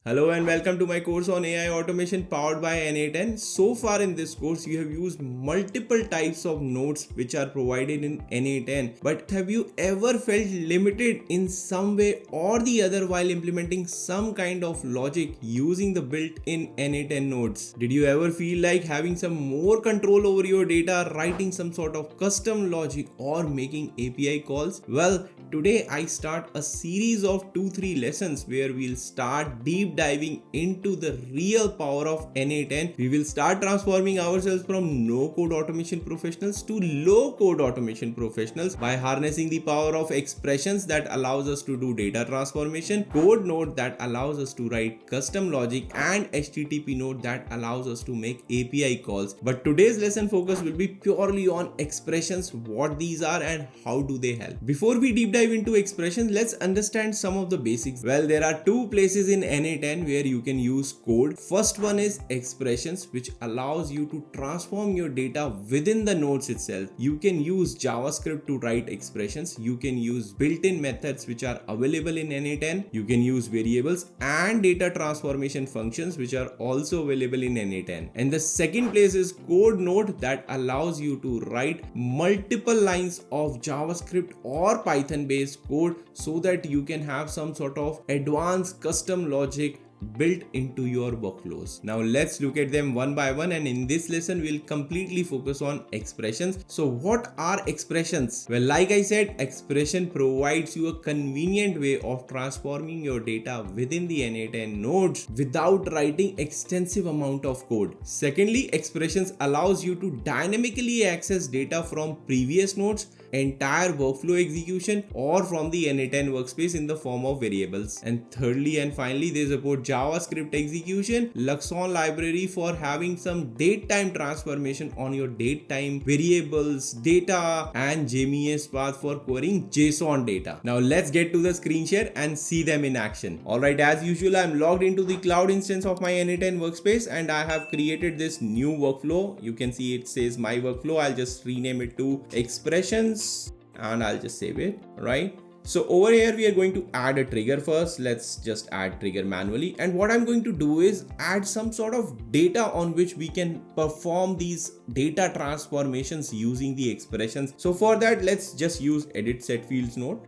Hello and welcome to my course on AI automation powered by n8n. So far in this course, you have used multiple types of nodes which are provided in n8n. But have you ever felt limited in some way or the other while implementing some kind of logic using the built-in n8n nodes? Did you ever feel like having some more control over your data, writing some sort of custom logic or making API calls? Well, today I start a series of 2-3 lessons where we'll start deep diving into the real power of n8n. We will start transforming ourselves from no-code automation professionals to low-code automation professionals by harnessing the power of expressions that allows us to do data transformation, code node that allows us to write custom logic, and HTTP node that allows us to make API calls. But today's lesson focus will be purely on expressions, what these are and how do they help. Before we deep dive into expressions, let's understand some of the basics. Well, there are two places in n8n where you can use code. First one is expressions, which allows you to transform your data within the nodes itself. You can use JavaScript to write expressions. You can use built-in methods which are available in n8n. You can use variables and data transformation functions which are also available in n8n. And the second place is code node that allows you to write multiple lines of JavaScript or Python based code so that you can have some sort of advanced custom logic built into your workflows. Now let's look at them one by one, and in this lesson we'll completely focus on expressions. So what are expressions? Well, like I said, expression provides you a convenient way of transforming your data within the n8n nodes without writing extensive amount of code. Secondly, expressions allows you to dynamically access data from previous nodes, entire workflow execution, or from the n8n workspace in the form of variables. And thirdly and finally, they support JavaScript execution, Luxon library for having some datetime transformation on your datetime variables, data, and JMeS path for querying JSON data. Now let's get to the screen share and see them in action. Alright, as usual, I'm logged into the cloud instance of my n8n workspace and I have created this new workflow. You can see it says my workflow. I'll just rename it to expressions and I'll just save it, right? So over here we are going to add a trigger first. Let's just add trigger manually, and what I'm going to do is add some sort of data on which we can perform these data transformations using the expressions. So for that, let's just use edit set fields node,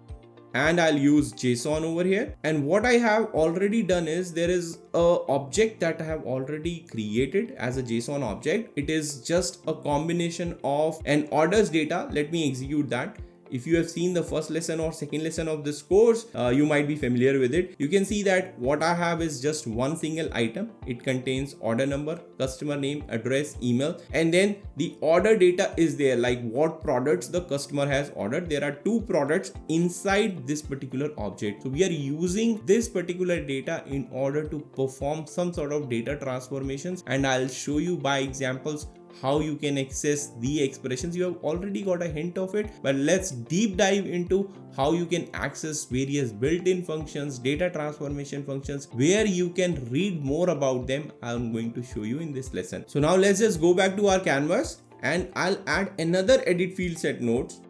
and I'll use JSON over here. And what I have already done is there is a object that I have already created as a JSON object. It is just a combination of an orders data. Let me execute that. If you have seen the first lesson or second lesson of this course, you might be familiar with it. You can see that what I have is just one single item. It contains order number, customer name, address, email, and then the order data is there, like what products the customer has ordered. There are two products inside this particular object. So we are using this particular data in order to perform some sort of data transformations, and I'll show you by examples how you can access the expressions. You have already got a hint of it, but let's deep dive into how you can access various built-in functions, data transformation functions, where you can read more about them. I'm going to show you in this lesson. So now let's just go back to our canvas and I'll add another edit field set nodes.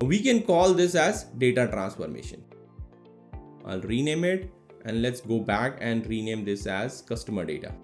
We can call this as data transformation. I'll rename it, and let's go back and rename this as customer data.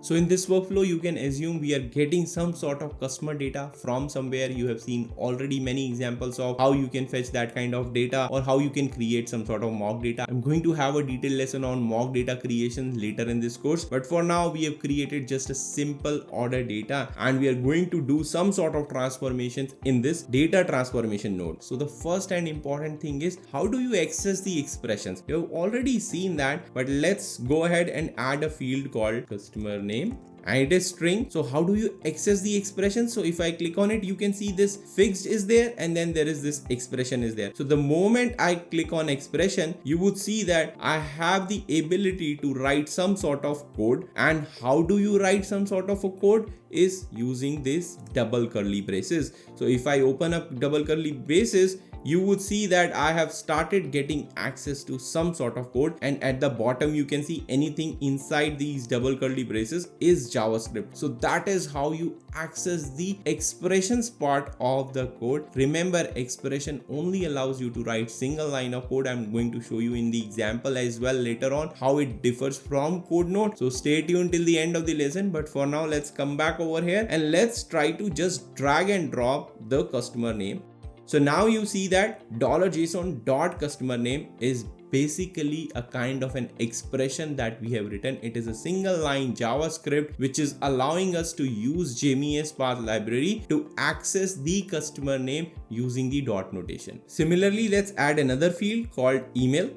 So in this workflow, you can assume we are getting some sort of customer data from somewhere. You have seen already many examples of how you can fetch that kind of data or how you can create some sort of mock data. I'm going to have a detailed lesson on mock data creation later in this course. But for now, we have created just a simple order data and we are going to do some sort of transformations in this data transformation node. So the first and important thing is, how do you access the expressions? You have already seen that, but let's go ahead and add a field called customer name. And it is string. So how do you access the expression? So if I click on it, you can see this fixed is there and then there is this expression is there. So the moment I click on expression, you would see that I have the ability to write some sort of code. And how do you write some sort of a code? Is using this double curly braces. So if I open up double curly braces, you would see that I have started getting access to some sort of code, and at the bottom you can see anything inside these double curly braces is JavaScript. So that is how you access the expressions part of the code. Remember, expression only allows you to write single line of code. I'm going to show you in the example as well later on how it differs from code node. So stay tuned till the end of the lesson, but for now let's come back over here and let's try to just drag and drop the customer name. So now you see that $JSON.customer name is basically a kind of an expression that we have written. It is a single line JavaScript which is allowing us to use JMeS path library to access the customer name using the dot notation. Similarly, let's add another field called email.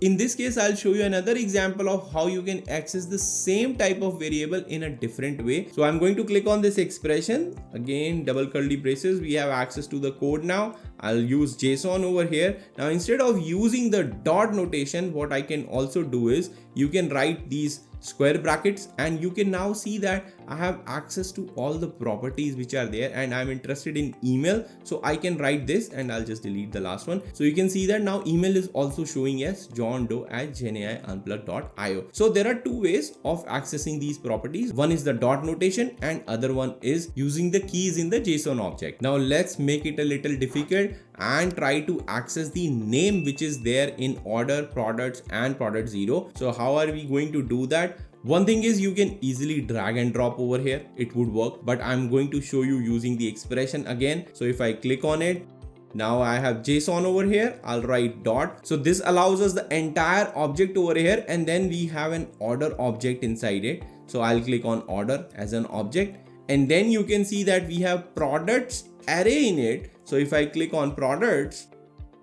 In this case, I'll show you another example of how you can access the same type of variable in a different way. So I'm going to click on this expression. Again, double curly braces, we have access to the code now. I'll use JSON over here. Now, instead of using the dot notation, what I can also do is you can write these square brackets, and you can now see that I have access to all the properties which are there, and I'm interested in email. So I can write this and I'll just delete the last one. So you can see that now email is also showing as johndoe@GenAI So there are two ways of accessing these properties. One is the dot notation and other one is using the keys in the JSON object. Now let's make it a little difficult and try to access the name which is there in order, products and product 0. So how are we going to do that? One thing is you can easily drag and drop over here. It would work, but I'm going to show you using the expression again. So if I click on it, now I have JSON over here. I'll write dot. So this allows us the entire object over here, and then we have an order object inside it. So I'll click on order as an object, and then you can see that we have products array in it. So if I click on products,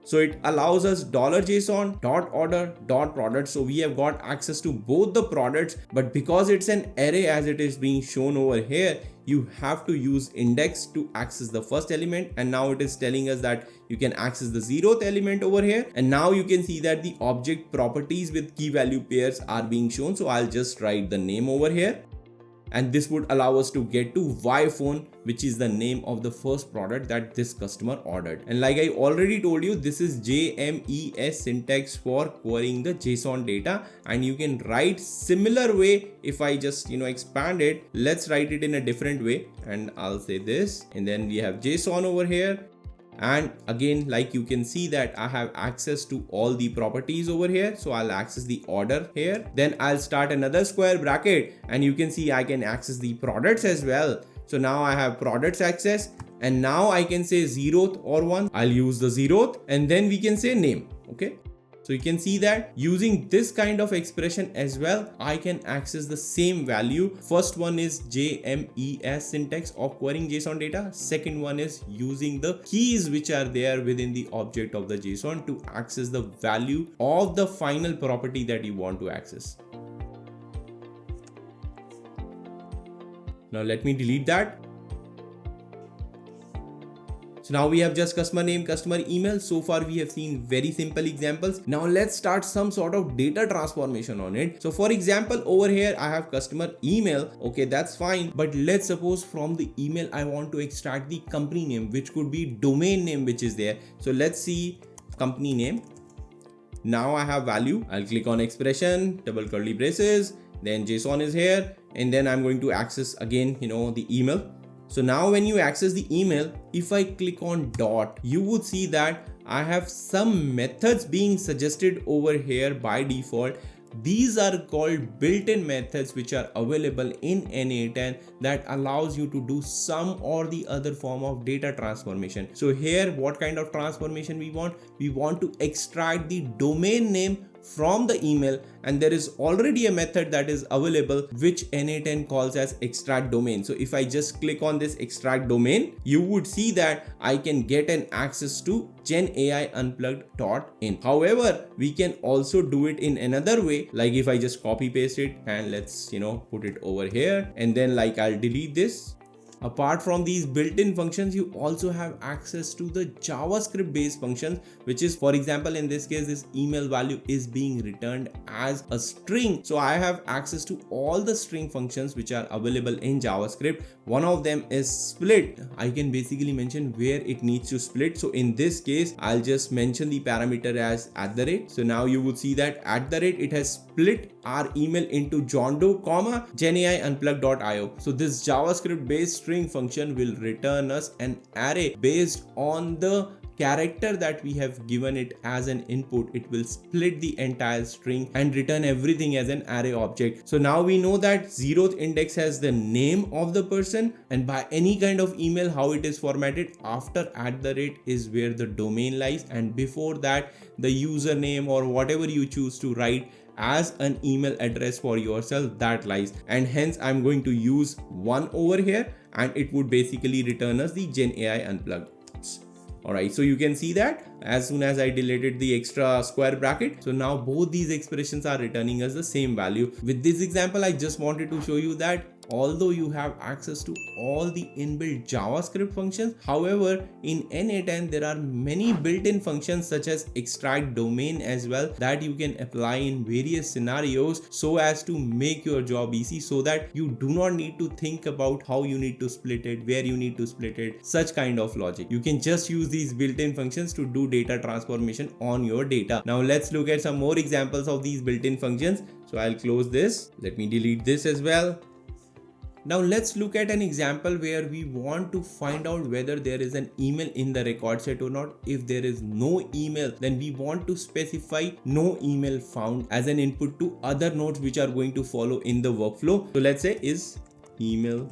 so it allows us $JSON, .order, .product. So we have got access to both the products, but because it's an array as it is being shown over here, you have to use index to access the first element. And now it is telling us that you can access the 0th element over here. And now you can see that the object properties with key value pairs are being shown. So I'll just write the name over here. And this would allow us to get to Y phone, which is the name of the first product that this customer ordered. And like I already told you, this is JMeS syntax for querying the JSON data, and you can write similar way. If I just expand it, let's write it in a different way, and I'll say this, and then we have JSON over here. And again, like you can see that I have access to all the properties over here. So I'll access the order here. Then I'll start another square bracket, and you can see I can access the products as well. So now I have products access, and now I can say 0th or 1. I'll use the 0th, and then we can say name. Okay. So you can see that using this kind of expression as well, I can access the same value. First one is JMeS syntax of querying JSON data. Second one is using the keys which are there within the object of the JSON to access the value of the final property that you want to access. Now let me delete that. So now we have just customer name, customer email. So far we have seen very simple examples. Now let's start some sort of data transformation on it. So for example, over here I have customer email. Okay, that's fine. But let's suppose from the email I want to extract the company name, which could be domain name which is there. So let's see company name. Now I have value. I'll click on expression, double curly braces, then JSON is here, and then I'm going to access again, the email. So now when you access the email, if I click on dot, you would see that I have some methods being suggested over here by default. These are called built-in methods which are available in n8n that allows you to do some or the other form of data transformation. So here, what kind of transformation we want? We want to extract the domain name from the email, and there is already a method that is available which n8n calls as extract domain. So if I just click on this extract domain, you would see that I can get an access to GenAI Unplugged.in. However, we can also do it in another way, like if I just copy paste it and let's put it over here, and then like I'll delete this. Apart from these built-in functions, you also have access to the JavaScript based functions, which is, for example, in this case, this email value is being returned as a string. So I have access to all the string functions which are available in JavaScript. One of them is split. I can basically mention where it needs to split. So in this case, I'll just mention the parameter as @. So now you would see that @ it has split our email into John Doe, GenAI Unplugged.io. So this JavaScript based string function will return us an array based on the character that we have given it as an input. It will split the entire string and return everything as an array object. So now we know that 0th index has the name of the person, and by any kind of email, how it is formatted, after @ is where the domain lies, and before that the username or whatever you choose to write as an email address for yourself, that lies. And hence I'm going to use 1 over here, and it would basically return us the GenAI Unplugged. Alright, so you can see that as soon as I deleted the extra square bracket, so now both these expressions are returning us the same value. With this example, I just wanted to show you that although you have access to all the inbuilt JavaScript functions, however, in n8n there are many built-in functions such as extract domain as well that you can apply in various scenarios so as to make your job easy, so that you do not need to think about how you need to split it, where you need to split it, such kind of logic. You can just use these built-in functions to do data transformation on your data. Now let's look at some more examples of these built-in functions. So I'll close this. Let me delete this as well. Now let's look at an example where we want to find out whether there is an email in the record set or not. If there is no email, then we want to specify no email found as an input to other nodes which are going to follow in the workflow. So let's say is email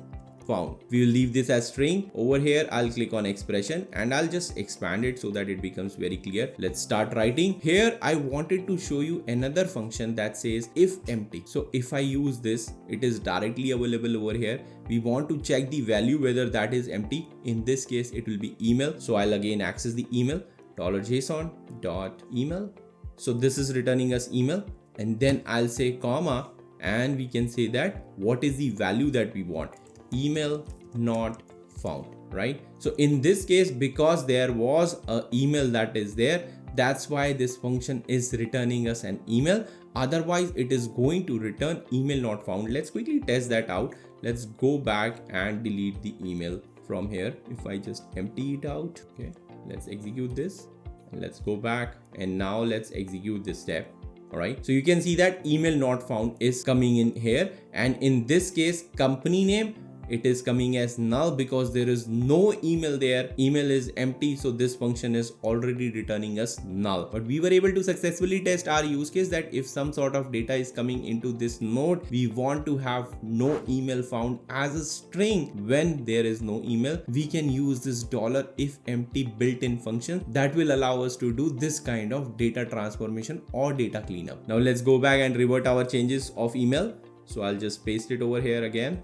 found. We will leave this as string. Over here, I'll click on expression and I'll just expand it so that it becomes very clear. Let's start writing. Here, I wanted to show you another function that says if empty. So if I use this, it is directly available over here. We want to check the value whether that is empty. In this case, it will be email. So I'll again access the email $json.email. So this is returning us email, and then I'll say comma, and we can say that what is the value that we want. Email not found, right? So in this case, because there was an email that is there, that's why this function is returning us an email. Otherwise, it is going to return email not found. Let's quickly test that out. Let's go back and delete the email from here. If I just empty it out, okay, let's execute this. Let's go back, and now let's execute this step. Alright, so you can see that email not found is coming in here, and in this case, company name, it is coming as null because there is no email there. Email is empty, so this function is already returning us null. But we were able to successfully test our use case that if some sort of data is coming into this node, we want to have no email found as a string. When there is no email, we can use this $if empty built-in function that will allow us to do this kind of data transformation or data cleanup. Now let's go back and revert our changes of email. So I'll just paste it over here again.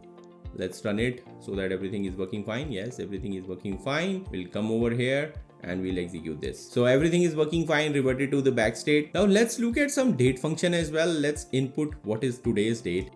Let's run it so that everything is working fine. Yes, everything is working fine. We'll come over here and we'll execute this. So everything is working fine, reverted to the back state. Now let's look at some date function as well. Let's input what is today's date.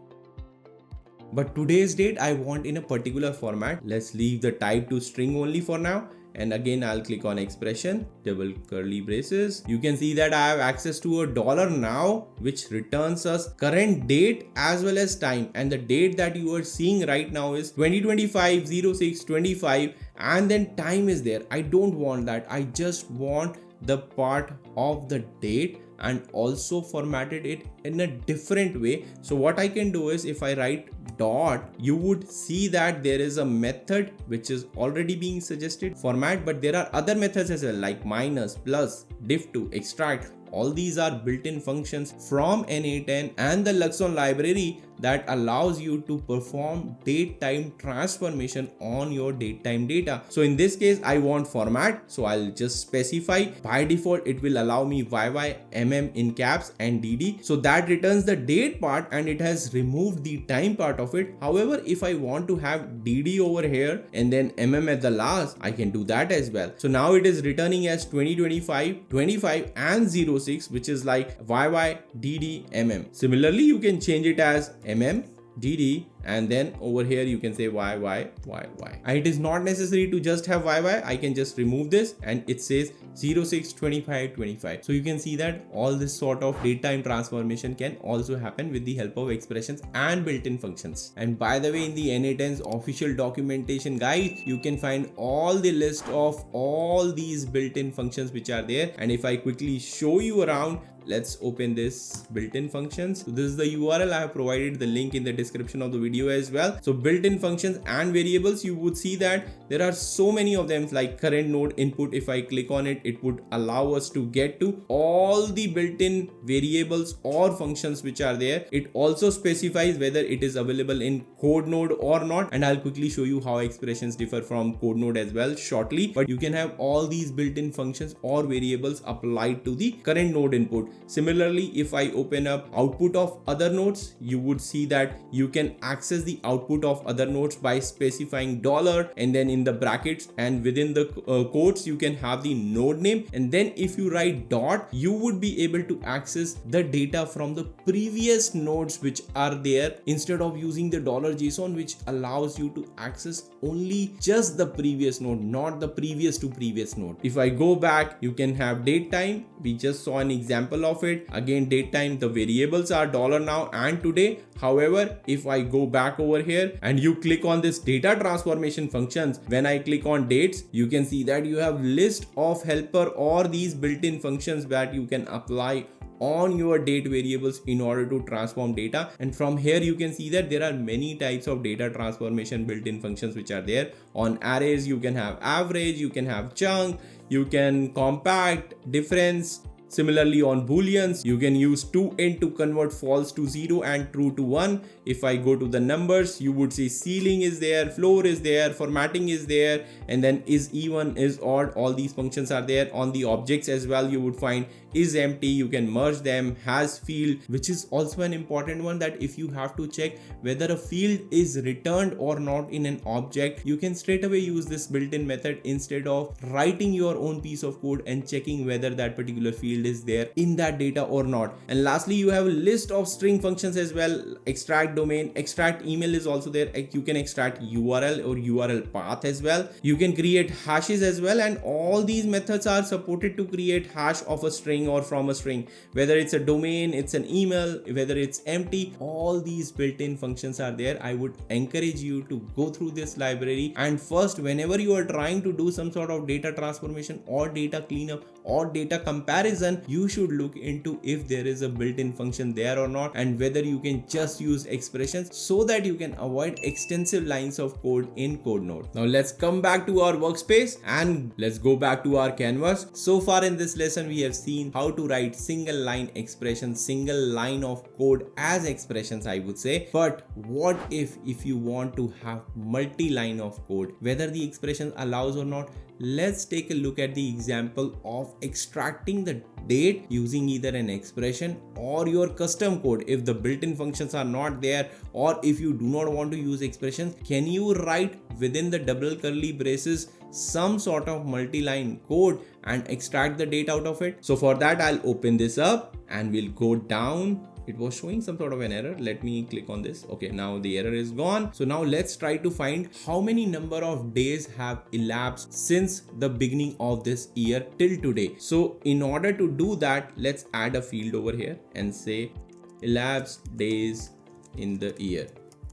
But today's date I want in a particular format. Let's leave the type to string only for now. And again, I'll click on expression, double curly braces. You can see that I have access to a $now, which returns us current date as well as time. And the date that you are seeing right now is 2025-06-25, and then time is there. I don't want that. I just want the part of the date and also formatted it in a different way. So what I can do is if I write dot, you would see that there is a method which is already being suggested format, but there are other methods as well, like minus, plus, diff2, extract. All these are built-in functions from n8n and the Luxon library that allows you to perform date-time transformation on your date-time data. So in this case, I want format. So I'll just specify. By default, it will allow me YY, MM in caps and DD. So that returns the date part and it has removed the time part of it. However, if I want to have DD over here and then MM at the last, I can do that as well. So now it is returning as 2025, 25 and 06, which is like YY, DD, MM. Similarly, you can change it as MM, dd, and then over here you can say y. And it is not necessary to just have y. I can just remove this and it says 062525. So you can see that all this sort of date time transformation can also happen with the help of expressions and built-in functions. And by the way, in the n8n's official documentation guide, you can find all the list of all these built-in functions which are there. And if I quickly show you around, let's open this built-in functions. So this is the URL. I have provided the link in the description of the video as well. So built-in functions and variables, you would see that there are so many of them, like current node input. If I click on it, it would allow us to get to all the built-in variables or functions which are there. It also specifies whether it is available in code node or not, and I'll quickly show you how expressions differ from code node as well shortly. But you can have all these built-in functions or variables applied to the current node input. Similarly, if I open up output of other nodes, you would see that you can access the output of other nodes by specifying dollar and then in the brackets, and within the quotes you can have the node name, and then if you write dot, you would be able to access the data from the previous nodes which are there, instead of using the $JSON, which allows you to access only just the previous node, not the previous to previous node. If I go back, you can have date time. We just saw an example of it. Again, date time, the variables are dollar now and today. However, if I go back over here and you click on this data transformation functions, when I click on dates, you can see that you have list of helper or these built-in functions that you can apply on your date variables in order to transform data. And from here you can see that there are many types of data transformation built-in functions which are there. On arrays, you can have average, you can have chunk, you can compact, difference. Similarly, on booleans, you can use to_int to convert false to 0 and true to 1. If I go to the numbers, you would see ceiling is there, floor is there, formatting is there, and then is even, is odd. All these functions are there. On the objects as well, you would find is empty, you can merge them, has field, which is also an important one, that if you have to check whether a field is returned or not in an object, you can straight away use this built-in method instead of writing your own piece of code and checking whether that particular field is there in that data or not. And lastly, you have a list of string functions as well. Extract domain, extract email is also there. You can extract URL or URL path as well. You can create hashes as well, and all these methods are supported to create hash of a string or from a string, whether it's a domain, it's an email, whether it's empty. All these built-in functions are there. I would encourage you to go through this library, and first, whenever you are trying to do some sort of data transformation or data cleanup or data comparison, you should look into if there is a built-in function there or not, and whether you can just use expressions so that you can avoid extensive lines of code in code node. Now let's come back to our workspace and let's go back to our canvas. So far in this lesson, we have seen how to write single line expressions, single line of code as expressions, I would say. But what if you want to have multi-line of code, whether the expression allows or not? Let's take a look at the example of extracting the date using either an expression or your custom code. If the built-in functions are not there, or if you do not want to use expressions, can you write within the double curly braces some sort of multi-line code and extract the date out of it? So for that, I'll open this up and we'll go down. It was showing some sort of an error. Let me click on this. Okay, now the error is gone. So now let's try to find how many number of days have elapsed since the beginning of this year till today. So in order to do that, let's add a field over here and say elapsed days in the year.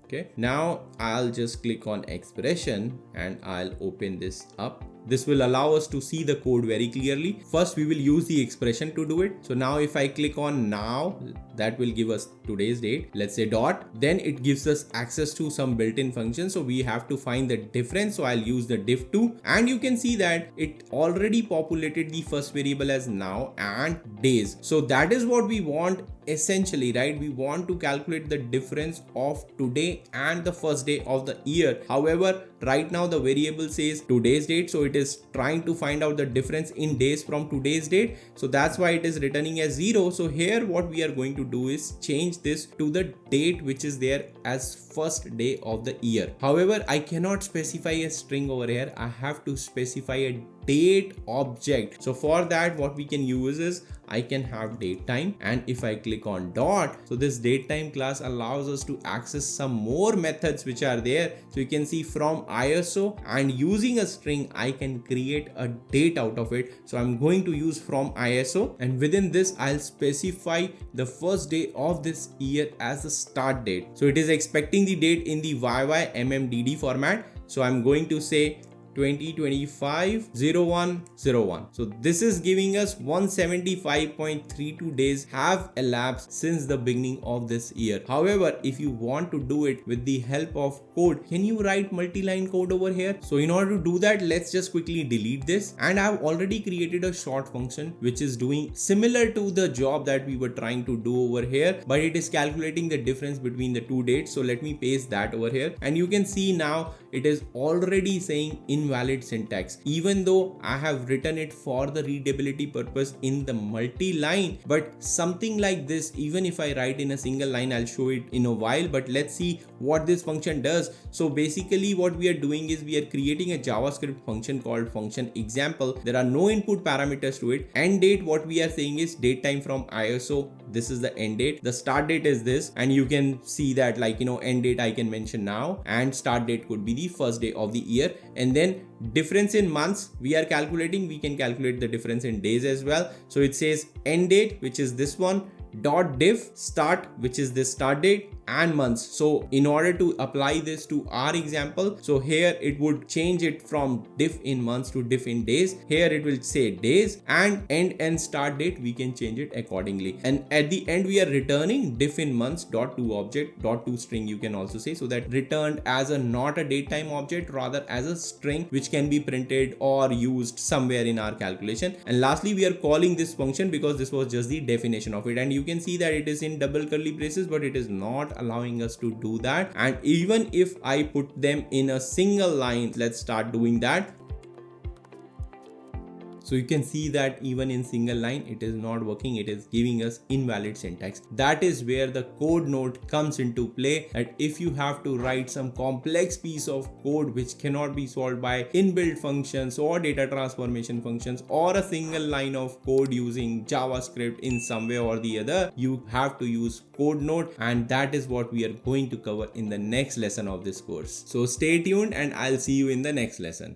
Okay, now I'll just click on expression and I'll open this up. This will allow us to see the code very clearly. First, we will use the expression to do it. So now if I click on now, that will give us today's date. Let's say dot. Then it gives us access to some built-in function. So we have to find the difference. So I'll use the diff2, and you can see that it already populated the first variable as now and days. So that is what we want essentially, right? We want to calculate the difference of today and the first day of the year. However, right now the variable says today's date, so it is trying to find out the difference in days from today's date. So that's why it is returning as 0. So here what we are going to do is change this to the date which is there as first day of the year. However, I cannot specify a string over here. I have to specify a date object. So for that, what we can use is I can have date time, and if I click on dot, so this date time class allows us to access some more methods which are there. So you can see from ISO, and using a string I can create a date out of it. So I'm going to use from ISO, and within this I'll specify the first day of this year as the start date. So it is expecting the date in the YYMMDD format. So I'm going to say 2025-01-01. So this is giving us 175.32 days have elapsed since the beginning of this year. However, if you want to do it with the help of code, can you write multi-line code over here? So in order to do that, let's just quickly delete this, and I've already created a short function which is doing similar to the job that we were trying to do over here, but it is calculating the difference between the two dates. So let me paste that over here, and you can see now it is already saying invalid syntax, even though I have written it for the readability purpose in the multi-line. But something like this, even if I write in a single line, I'll show it in a while, but let's see what this function does. So basically what we are doing is we are creating a JavaScript function called function example. There are no input parameters to it. End date, what we are saying is date time from ISO. This is the end date. The start date is this, and you can see that, like, end date I can mention now, and start date could be the first day of the year. And then difference in months we are calculating, we can calculate the difference in days as well. So it says end date, which is this one, dot diff start, which is this start date, and months. So in order to apply this to our example, so here it would change it from diff in months to diff in days. Here it will say days, and end and start date we can change it accordingly. And at the end we are returning diff in months dot to object dot to string, you can also say. So that returned as a not a date time object, rather as a string which can be printed or used somewhere in our calculation. And lastly, we are calling this function because this was just the definition of it, and you can see that it is in double curly braces, but it is not allowing us to do that. And even if I put them in a single line, let's start doing that. So you can see that even in single line it is not working, it is giving us invalid syntax. That is where the code note comes into play, that if you have to write some complex piece of code which cannot be solved by inbuilt functions or data transformation functions, or a single line of code using JavaScript in some way or the other, you have to use code note, and that is what we are going to cover in the next lesson of this course. So stay tuned, and I'll see you in the next lesson.